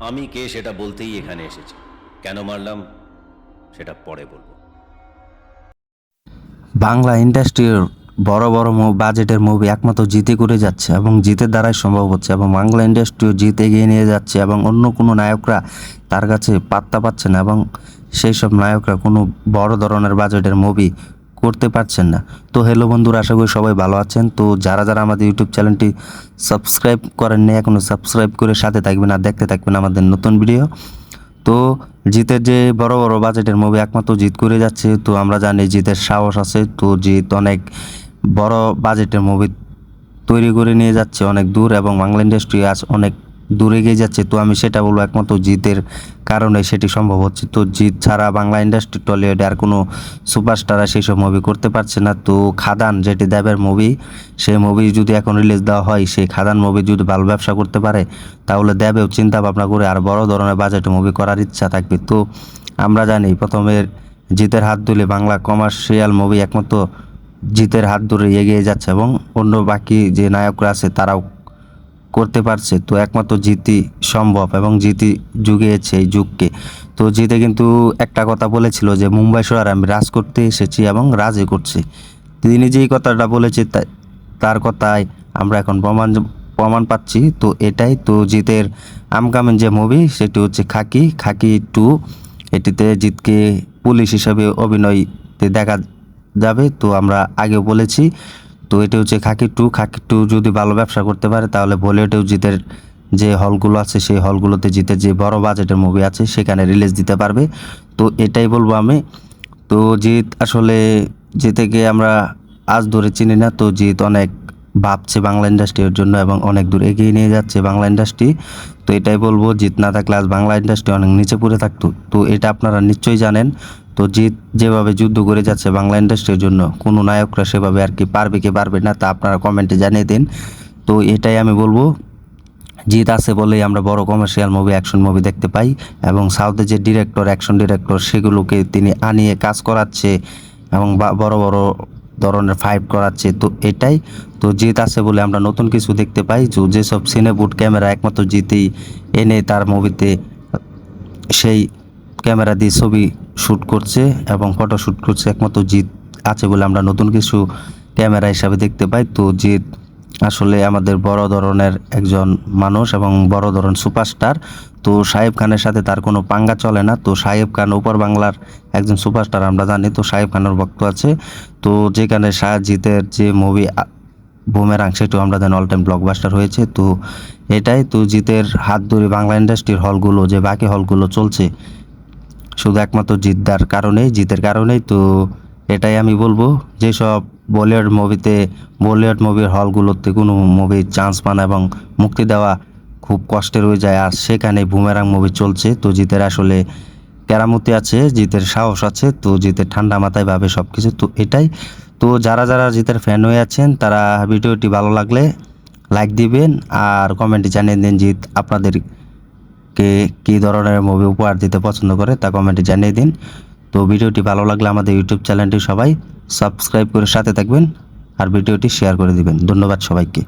আমি কে সেটা বলতেই এখানে এসেছি। কেন মারলাম সেটা পরে বলবো। বাংলা ইন্ডাস্ট্রির বড় বড় বাজেটের মুভি একমাত্র জিতে করে যাচ্ছে এবং জিতের দ্বারাই সম্ভব হচ্ছে এবং বাংলা ইন্ডাস্ট্রিও জিত এগিয়ে নিয়ে যাচ্ছে এবং অন্য কোনো নায়করা তার কাছে পাত্তা পাচ্ছে না এবং সেই সব নায়করা কোনো বড় ধরনের বাজেটের মুভি করতে পারছেন না। তো হ্যালো বন্ধুরা, আশা করি সবাই ভালো আছেন। তো যারা যারা আমাদের ইউটিউব চ্যানেলটি সাবস্ক্রাইব করেননি এখনও সাবস্ক্রাইব করে সাথে থাকবেন আর দেখতে থাকবেন আমাদের নতুন ভিডিও। তো জিতের যে বড় বড় বাজেটের মুভি একমাত্র জিত করে যাচ্ছে। তো আমরা জানি জিতের সাহস আছে, তো জিত অনেক বড় বাজেটের মুভি তৈরি করে নিয়ে যাচ্ছে অনেক দূর এবং বাংলা ইন্ডাস্ট্রি আজ অনেক দূরে এগিয়ে যাচ্ছে। তো আমি সেটা বলবো একমাত্র জিতের কারণে সেটি সম্ভব হচ্ছে। তো জিত ছাড়া বাংলা ইন্ডাস্ট্রি টলিউডে আর কোনো সুপারস্টাররা সেই সব মুভি করতে পারছে না। তো খাদান যেটি দেবের মুভি, সেই মুভি যদি এখন রিলিজ দেওয়া হয়, সেই খাদান মুভি যদি ভালো ব্যবসা করতে পারে তাহলে দেবেও চিন্তা ভাবনা করে আর বড় ধরনের বাজেটের মুভি করার ইচ্ছা থাকবে। তো আমরা জানি প্রথমে জিতের হাত ধরে বাংলা কমার্শিয়াল মুভি একমাত্র জিতের হাত ধরে এগিয়ে যাচ্ছে এবং অন্য বাকি যে নায়করা আছে তারাও করতে পারছে। তো একমাত্র জিতই সম্ভব এবং জিতই যুগিয়েছে এই যুগকে। তো জিতে কিন্তু একটা কথা বলেছিল যে মুম্বাই শহরে আমি রাজ করতে এসেছি এবং রাজই করছি। তিনি যেই কথাটা বলেছে তার কথায় আমরা এখন প্রমাণ পাচ্ছি। তো এটাই তো জিতের আমকামিং যে মুভি সেটি হচ্ছে খাকি 2। এটিতে জিতকে পুলিশ হিসাবে অভিনয়তে দেখা যাবে। তো আমরা আগেও বলেছি, তো এটি হচ্ছে খাকি 2 যদি ভালো ব্যবসা করতে পারে তাহলে বলিউডেও জিতের যে হলগুলো আছে সেই হলগুলোতে জিতের যে বড় বাজেটের মুভি আছে সেখানে রিলিজ দিতে পারবে। তো এটাই বলবো আমি। তো জিত আসলে জিতেকে আমরা আজ ধরে চিনি না। তো জিত অনেক ভাবছে বাংলা ইন্ডাস্ট্রির জন্য এবং অনেক দূর এগিয়ে নিয়ে যাচ্ছে বাংলা ইন্ডাস্ট্রি। তো এটাই বলবো, জিত না থাকলে আজ বাংলা ইন্ডাস্ট্রি অনেক নিচে পড়ে থাকতো। তো এটা আপনারা নিশ্চয়ই জানেন। তো জিত যেভাবে যুদ্ধ করে যাচ্ছে বাংলা ইন্ডাস্ট্রির জন্য, কোনো নায়করা সেভাবে আর কি পারবে কি পারবে না তা আপনারা কমেন্টে জানিয়ে দিন। তো এটাই আমি বলবো, জিত আছে বলেই আমরা বড় কমার্শিয়াল মুভি অ্যাকশন মুভি দেখতে পাই এবং সাউথের যে ডিরেক্টর অ্যাকশন ডিরেক্টর সেগুলোকে তিনি আনিয়ে কাজ করাচ্ছে এবং বড় বড় ধরনের ফাইট করাচ্ছে। তো এটাই তো জিত আছে বলে আমরা নতুন কিছু দেখতে পাই। যেসব সিনেবুট ক্যামেরা একমাত্র জিতেই এনে তার মুভিতে সেই ক্যামেরা দিয়ে ছবি শ্যুট করছে এবং ফটো শ্যুট করছে, একমাত্র জিত আছে বলে আমরা নতুন কিছু ক্যামেরা হিসাবে দেখতে পাই। তো জিত আসলে আমাদের বড় ধরনের একজন মানুষ এবং বড় ধরনের সুপারস্টার। তো শাহিব খানের সাথে তার কোনো পাঙ্গা চলে না। তো শাহিব খান উপর বাংলার একজন সুপারস্টার আমরা জানি। তো শাহিব খানের ভক্ত আছে। তো যেখানে জিতের যে মুভি বুমেরাং সেটাও আমরা জানি অল টাইম ব্লকবাস্টার হয়েছে। তো এটাই তো জিতের হাত ধরে বাংলা ইন্ডাস্ট্রির হলগুলো যে বাকি হলগুলো চলছে শুধু একমাত্র জিতের কারণেই। তো এটাই আমি বলবো, যেসব বলিউড মুভির হলগুলোতে কোনো মুভির চান্স পান এবং মুক্তি দেওয়া খুব কষ্টের হয়ে যায়, আর সেখানে বুমেরাং মুভি চলছে। তো জিতের আসলে কেরামতি আছে, জিতের সাহস আছে। তো জিতের ঠান্ডা মাথায় ভাবে সব কিছু। তো এটাই তো যারা যারা জিতের ফ্যান হয়ে আছেন তারা ভিডিওটি ভালো লাগলে লাইক দিবেন আর কমেন্টে জানিয়ে দিন জিত আপনাদেরকে কী ধরনের মুভি উপহার দিতে পছন্দ করে তা কমেন্টে জানিয়ে দিন। তো ভিডিওটি ভালো লাগলে আমাদের ইউটিউব চ্যানেলটি সবাই সাবস্ক্রাইব করে সাথে থাকবেন আর ভিডিওটি শেয়ার করে দিবেন। ধন্যবাদ সবাইকে।